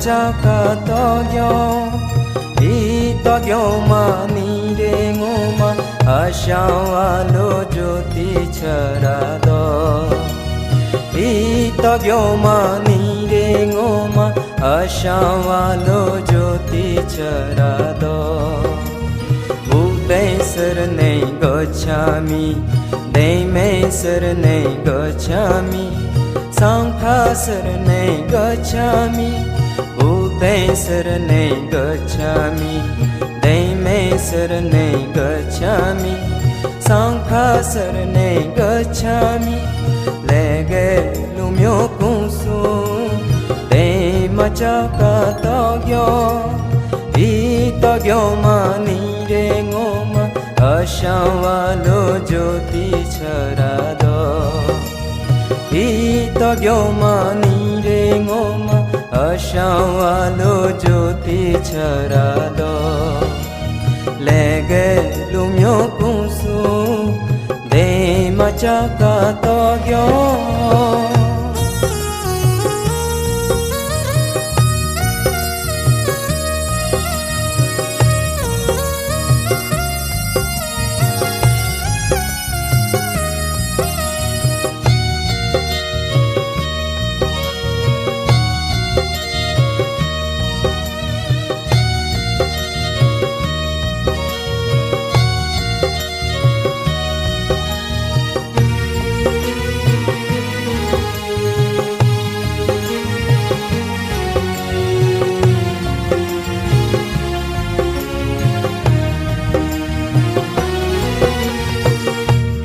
chaka togyo I togyo ma ni re ngoma Ashawa lo jyoti charado I togyo ma ni re ngoma Ashawa lo jyoti charado Uday sarane gacchami Deme sarane gacchami Sankha sarane gacchami Uday sarane gacchami Deme sarane gacchami Sankha sarane gacchami Lege lumyo kunsu Dema chaka togyo I togyo ma ni re ngoma Ashawa lo jyoti charado I togyo ma ni re ngoma Ashawa lo jyoti charado Lege lumyo kunsu Dema chaka togyo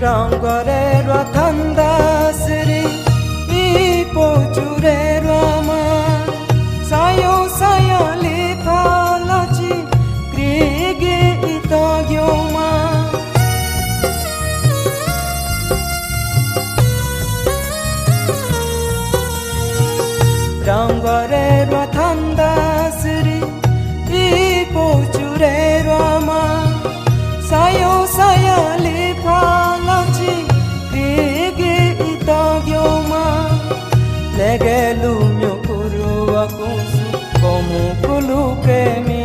Rangare Rathanda Sri Ipo Chure Rama Sayo Sayali Palachi Krige Itagyoma Rangare Rathanda Sri Ipo Chure Rama Sayo Sayali Palachi Krige Itagyoma Lege lumyo kuru akunsu Komu kulu kemi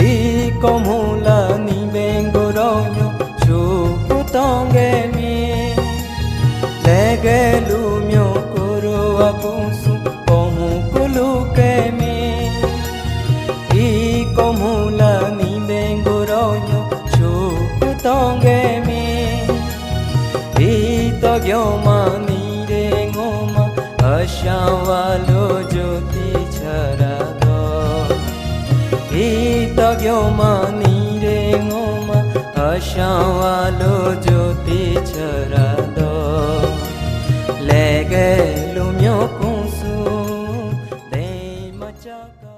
I komula ni bengoronyo Shuku tongemi Lege lumyo kuru akunsu Komu kulu kemi I komula ni bengoronyo Shuku tongemi I togyo ma ni re ngoma Ashawa lo jyoti charado I togyo ma ni re ngoma Ashawa lo jyoti charado Lege lumyo kunsu Dema chaka